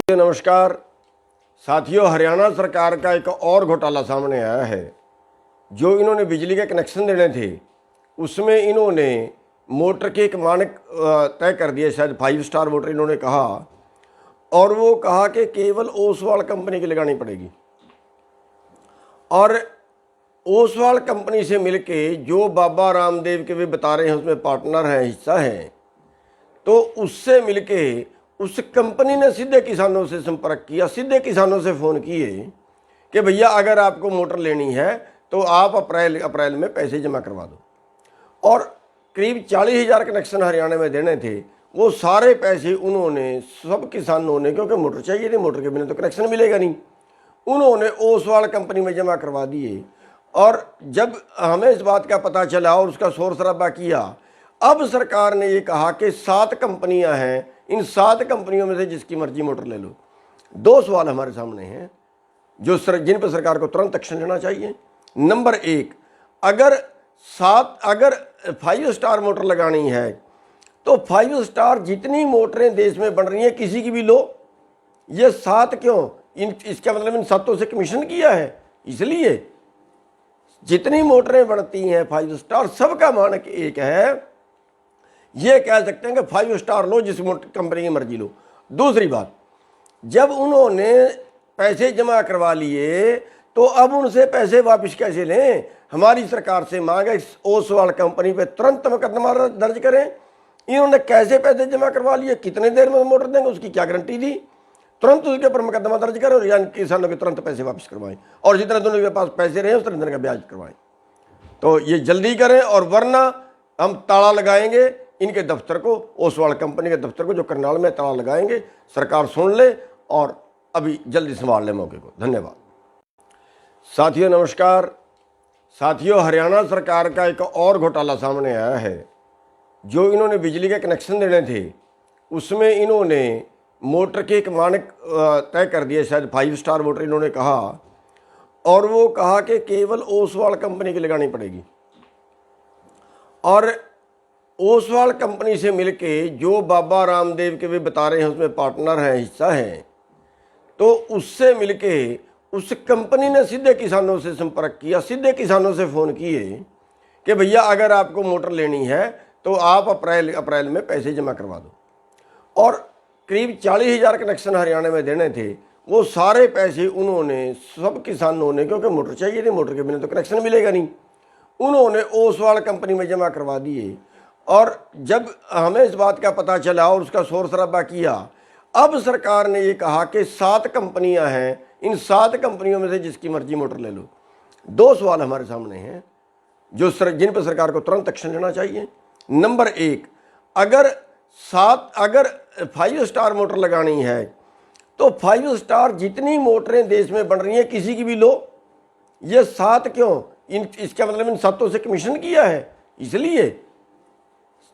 नमस्कार साथियों, हरियाणा सरकार का एक और घोटाला सामने आया है। जो इन्होंने बिजली के कनेक्शन देने थे उसमें इन्होंने मोटर के एक मानक तय कर दिए, शायद 5 स्टार मोटर इन्होंने कहा, और वो कहा कि केवल ओसवाल कंपनी की लगानी पड़ेगी। और ओसवाल कंपनी से मिलके जो बाबा रामदेव के भी बता रहे हैं उसमें पार्टनर हैं, हिस्सा है, तो उससे मिलके उस कंपनी ने सीधे किसानों से संपर्क किया, सीधे किसानों से फ़ोन किए कि भैया अगर आपको मोटर लेनी है तो आप अप्रैल में पैसे जमा करवा दो। और करीब 40,000 कनेक्शन हरियाणा में देने थे, वो सारे पैसे उन्होंने सब किसानों ने, क्योंकि मोटर चाहिए थी, मोटर के बिना तो कनेक्शन मिलेगा नहीं, उन्होंने ओसवाल कंपनी में जमा करवा दिए। और जब हमें इस बात का पता चला और उसका शोर शराबा किया, अब सरकार ने ये कहा कि 7 कंपनियां हैं, इन 7 कंपनियों में से जिसकी मर्जी मोटर ले लो। 2 सवाल हमारे सामने हैं जिन पर सरकार को तुरंत एक्शन लेना चाहिए। नंबर 1, अगर 5 स्टार मोटर लगानी है तो 5 स्टार जितनी मोटरें देश में बन रही हैं किसी की भी लो। ये 7 क्यों? इसका मतलब इन 7 से कमीशन किया है, इसलिए जितनी मोटरें बनती हैं 5 स्टार, सबका मानक एक है। ये कह सकते हैं कि 5 स्टार लो, जिस कंपनी की मर्जी लो। दूसरी बात, जब उन्होंने पैसे जमा करवा लिए तो अब उनसे पैसे वापस कैसे लें? हमारी सरकार से मांगे ओसवाल कंपनी पे तुरंत मुकदमा दर्ज करें। इन्होंने कैसे पैसे जमा करवा लिए, कितने देर में मोटर देंगे, उसकी क्या गारंटी दी? तुरंत उसके ऊपर मुकदमा दर्ज करें और यानी किसानों के तुरंत पैसे वापस करवाएं, और जितने दोनों के पास पैसे रहे उस तरह का ब्याज करवाएं। तो ये जल्दी करें, और वरना हम ताला लगाएंगे इनके दफ्तर को, ओसवाल कंपनी के दफ्तर को, जो करनाल में ताला लगाएंगे। सरकार सुन ले और अभी जल्दी संभाल ले मौके को। धन्यवाद। साथियों नमस्कार साथियों, हरियाणा सरकार का एक और घोटाला सामने आया है। जो इन्होंने बिजली के कनेक्शन देने थे उसमें इन्होंने मोटर के एक मानक तय कर दिए, शायद 5 स्टार मोटर इन्होंने कहा, और वो कहा कि केवल ओसवाल कंपनी की लगानी पड़ेगी। और ओसवाल कंपनी से मिलके जो बाबा रामदेव के भी बता रहे हैं उसमें पार्टनर हैं, हिस्सा है, तो उससे मिलके उस कंपनी ने सीधे किसानों से संपर्क किया, सीधे किसानों से फ़ोन किए कि भैया अगर आपको मोटर लेनी है तो आप अप्रैल में पैसे जमा करवा दो। और करीब 40,000 कनेक्शन हरियाणा में देने थे, वो सारे पैसे उन्होंने सब किसानों ने, क्योंकि मोटर चाहिए थी, मोटर के बिना तो कनेक्शन मिलेगा नहीं, उन्होंने ओसवाल कंपनी में जमा करवा दिए। और जब हमें इस बात का पता चला और उसका शोर शराबा किया, अब सरकार ने ये कहा कि 7 कंपनियां हैं, इन 7 कंपनियों में से जिसकी मर्जी मोटर ले लो। 2 सवाल हमारे सामने हैं जिन पर सरकार को तुरंत एक्शन लेना चाहिए। नंबर 1, अगर 5 स्टार मोटर लगानी है तो 5 स्टार जितनी मोटरें देश में बन रही हैं किसी की भी लो। ये 7 क्यों? इसका मतलब इन 7 से कमीशन किया है, इसलिए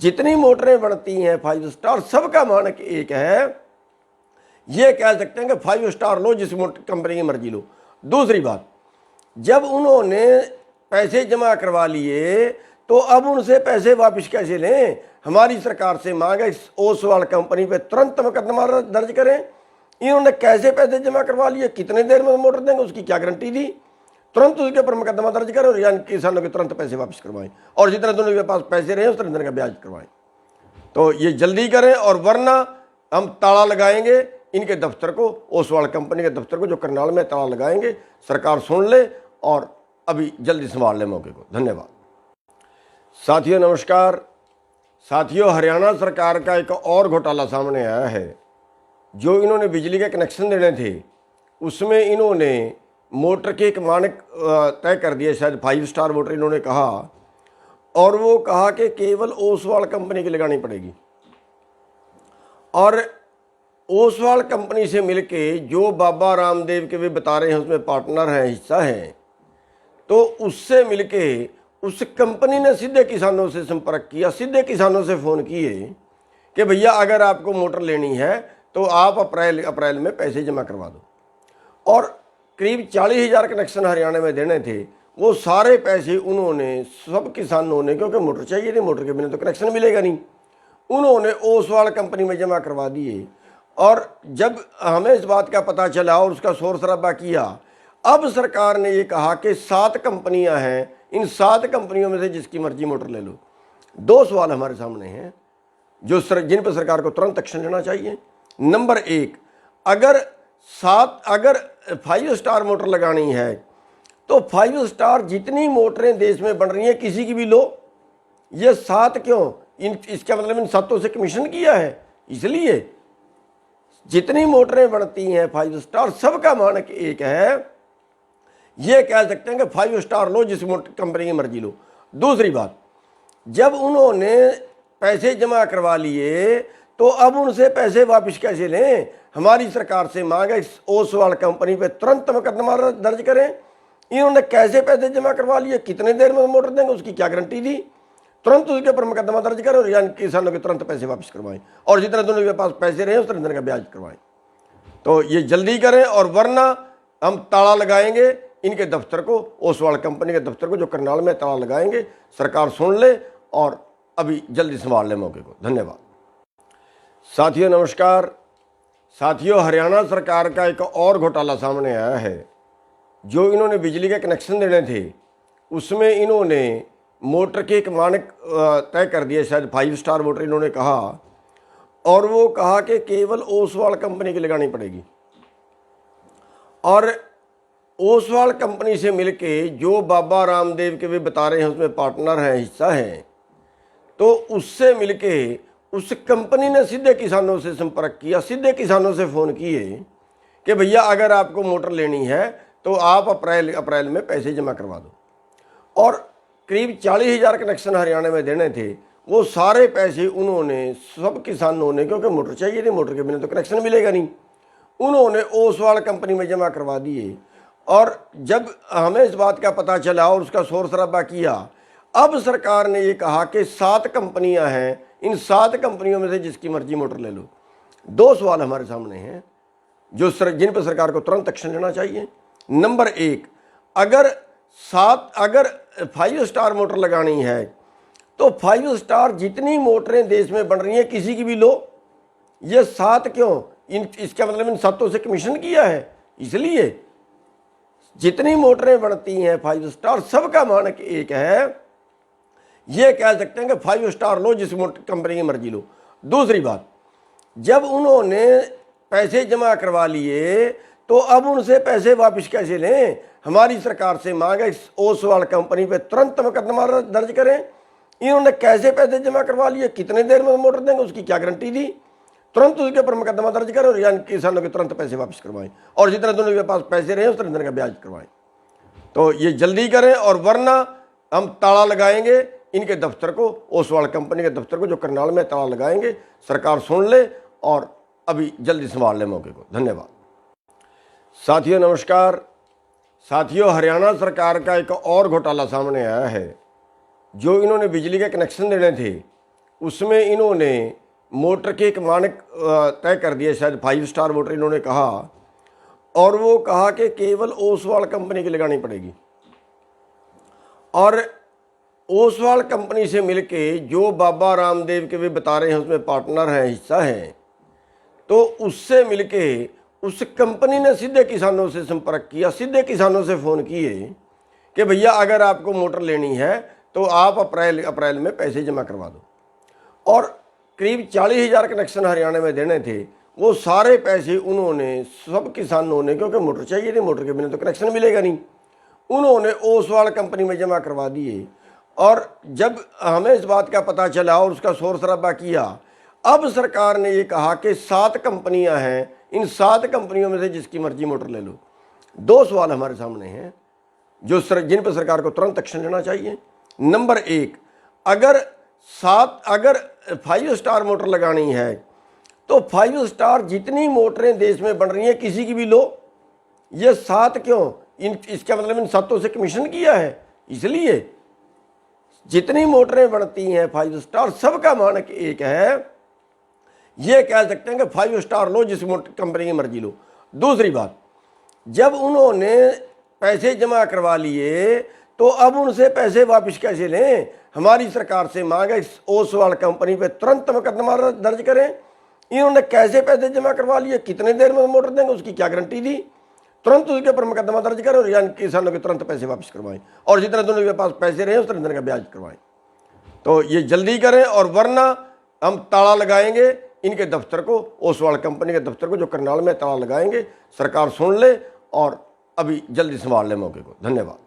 जितनी मोटरें बनती हैं 5 स्टार, सबका मानक एक है। ये कह सकते हैं कि 5 स्टार लो, जिस कंपनी की मर्जी लो। दूसरी बात, जब उन्होंने पैसे जमा करवा लिए तो अब उनसे पैसे वापस कैसे लें? हमारी सरकार से मांगे ओसवाल कंपनी पे तुरंत मुकदमा दर्ज करें। इन्होंने कैसे पैसे जमा करवा लिए, कितने देर में मोटर देंगे, उसकी क्या गारंटी दी? तुरंत उसके ऊपर मुकदमा दर्ज करें और यानी किसानों के तुरंत पैसे वापस करवाएं, और जितने दोनों के पास पैसे रहे उस तरह का ब्याज करवाएं। तो ये जल्दी करें, और वरना हम ताला लगाएंगे इनके दफ्तर को, ओसवाल कंपनी के दफ्तर को, जो करनाल में ताला लगाएंगे। सरकार सुन ले और अभी जल्दी संभाल ले मौके को। धन्यवाद। साथियों नमस्कार साथियों, हरियाणा सरकार का एक और घोटाला सामने आया है। जो इन्होंने बिजली के कनेक्शन देने थे उसमें इन्होंने मोटर के एक मानक तय कर दिए, शायद 5 स्टार मोटर इन्होंने कहा, और वो कहा कि केवल ओसवाल कंपनी की लगानी पड़ेगी। और ओसवाल कंपनी से मिलके जो बाबा रामदेव के भी बता रहे हैं उसमें पार्टनर हैं, हिस्सा है, तो उससे मिलके उस कंपनी ने सीधे किसानों से संपर्क किया, सीधे किसानों से फ़ोन किए कि भैया अगर आपको मोटर लेनी है तो आप अप्रैल में पैसे जमा करवा दो। और करीब 40,000 कनेक्शन हरियाणा में देने थे, वो सारे पैसे उन्होंने सब किसानों ने, क्योंकि मोटर चाहिए थी, मोटर के बिना तो कनेक्शन मिलेगा नहीं, उन्होंने ओसवाल कंपनी में जमा करवा दिए। और जब हमें इस बात का पता चला और उसका शोर शराबा किया, अब सरकार ने ये कहा कि 7 कंपनियां हैं, इन 7 कंपनियों में से जिसकी मर्जी मोटर ले लो। 2 सवाल हमारे सामने हैं जिन पर सरकार को तुरंत एक्शन लेना चाहिए। नंबर 1, अगर 5 स्टार मोटर लगानी है तो 5 स्टार जितनी मोटरें देश में बन रही हैं किसी की भी लो, ये 7 क्यों? इसका मतलब इन 7 से कमीशन किया है, इसलिए जितनी मोटरें बनती हैं 5 स्टार, सबका मानक एक है। ये कह सकते हैं कि 5 स्टार लो, जिस कंपनी की मर्जी लो। दूसरी बात, जब उन्होंने पैसे जमा करवा लिए तो अब उनसे पैसे वापस कैसे लें? हमारी सरकार से मांग है ओसवाल कंपनी पे तुरंत मुकदमा दर्ज करें। इन्होंने कैसे पैसे जमा करवा लिए, कितने देर में मोटर देंगे, उसकी क्या गारंटी दी? तुरंत उसके ऊपर मुकदमा दर्ज करें और यानी किसानों के तुरंत पैसे वापस करवाएं, और जितने दोनों के पास पैसे रहे उतने दिन का ब्याज करवाएं। तो ये जल्दी करें, और वरना हम ताला लगाएंगे इनके दफ्तर को, ओसवाल कंपनी के दफ्तर को, जो करनाल में ताला लगाएंगे। सरकार सुन ले और अभी जल्दी संभाल ले मौके को। धन्यवाद। साथियों नमस्कार। साथियों, हरियाणा सरकार का एक और घोटाला सामने आया है। जो इन्होंने बिजली के कनेक्शन देने थे उसमें इन्होंने मोटर के एक मानक तय कर दिए, शायद 5 स्टार मोटर इन्होंने कहा, और वो कहा कि केवल ओसवाल कंपनी की लगानी पड़ेगी। और ओसवाल कंपनी से मिलके जो बाबा रामदेव के भी बता रहे हैं उसमें पार्टनर हैं, हिस्सा है, तो उससे मिलके उस कंपनी ने सीधे किसानों से संपर्क किया, सीधे किसानों से फ़ोन किए कि भैया अगर आपको मोटर लेनी है तो आप अप्रैल में पैसे जमा करवा दो। और करीब 40,000 कनेक्शन हरियाणा में देने थे, वो सारे पैसे उन्होंने, सब किसानों ने, क्योंकि मोटर चाहिए थी, मोटर के बिना तो कनेक्शन मिलेगा नहीं, उन्होंने ओसवाल कंपनी में जमा करवा दिए। और जब हमें इस बात का पता चला और उसका शोर शराबा किया, अब सरकार ने ये कहा कि 7 कंपनियां हैं, इन 7 कंपनियों में से जिसकी मर्जी मोटर ले लो। 2 सवाल हमारे सामने हैं जिन पर सरकार को तुरंत एक्शन लेना चाहिए। नंबर 1, अगर 5 स्टार मोटर लगानी है तो 5 स्टार जितनी मोटरें देश में बन रही हैं किसी की भी लो, ये 7 क्यों? इसका मतलब इन 7 से कमीशन किया है, इसलिए जितनी मोटरें बनती हैं 5 स्टार, सबका मानक एक है। ये कह सकते हैं कि 5 स्टार लो, जिस कंपनी की मर्जी लो। दूसरी बात, जब उन्होंने पैसे जमा करवा लिए तो अब उनसे पैसे वापस कैसे लें? हमारी सरकार से मांग है ओसवाल कंपनी पे तुरंत मुकदमा दर्ज करें। इन्होंने कैसे पैसे जमा करवा लिए, कितने देर में मोटर देंगे, उसकी क्या गारंटी दी? तुरंत उसके ऊपर मुकदमा दर्ज करें और यानी किसानों के तुरंत पैसे वापस करवाएं, और जितने दोनों के पास पैसे रहे उतने दिन का ब्याज करवाएं। तो ये जल्दी करें, और वरना हम ताला लगाएंगे इनके दफ्तर को, ओसवाल कंपनी के दफ्तर को, जो करनाल में ताला लगाएंगे। सरकार सुन ले और अभी जल्दी संभाल ले मौके को। धन्यवाद। साथियों नमस्कार। साथियों, हरियाणा सरकार का एक और घोटाला सामने आया है। जो इन्होंने बिजली के कनेक्शन देने थे उसमें इन्होंने मोटर के एक मानक तय कर दिए, शायद 5 स्टार मोटर इन्होंने कहा, और वो कहा कि केवल ओसवाल कंपनी की लगानी पड़ेगी। और ओसवाल कंपनी से मिलके जो बाबा रामदेव के भी बता रहे हैं उसमें पार्टनर हैं, हिस्सा है, तो उससे मिलके उस कंपनी ने सीधे किसानों से संपर्क किया, सीधे किसानों से फ़ोन किए कि भैया अगर आपको मोटर लेनी है तो आप अप्रैल में पैसे जमा करवा दो। और करीब 40,000 कनेक्शन हरियाणा में देने थे, वो सारे पैसे उन्होंने, सब किसानों ने, क्योंकि मोटर चाहिए थी, मोटर के बिना तो कनेक्शन मिलेगा नहीं, उन्होंने ओसवाल कंपनी में जमा करवा दिए। और जब हमें इस बात का पता चला और उसका शोर शराबा किया, अब सरकार ने ये कहा कि 7 कंपनियां हैं, इन 7 कंपनियों में से जिसकी मर्जी मोटर ले लो। 2 सवाल हमारे सामने हैं जिन पर सरकार को तुरंत एक्शन लेना चाहिए। नंबर 1, अगर 5 स्टार मोटर लगानी है तो 5 स्टार जितनी मोटरें देश में बन रही हैं किसी की भी लो, ये 7 क्यों? इसका मतलब इन 7 से कमीशन किया है, इसलिए जितनी मोटरें बनती हैं 5 स्टार, सबका मानक एक है। ये कह सकते हैं कि 5 स्टार लो, जिस कंपनी की मर्जी लो। दूसरी बात, जब उन्होंने पैसे जमा करवा लिए तो अब उनसे पैसे वापस कैसे लें? हमारी सरकार से मांग है ओसवाल कंपनी पे तुरंत मुकदमा दर्ज करें। इन्होंने कैसे पैसे जमा करवा लिए, कितने देर में मोटर देंगे, उसकी क्या गारंटी दी। तुरंत उसके ऊपर मुकदमा दर्ज करें और यानी किसानों के तुरंत पैसे वापस करवाएं, और जितने दोनों के पास पैसे रहे उतने दिन का ब्याज करवाएं। तो ये जल्दी करें, और वरना हम ताला लगाएंगे इनके दफ्तर को, ओसवाल कंपनी के दफ्तर को, जो करनाल में ताला लगाएंगे। सरकार सुन ले और अभी जल्दी संभाल ले मौके को। धन्यवाद।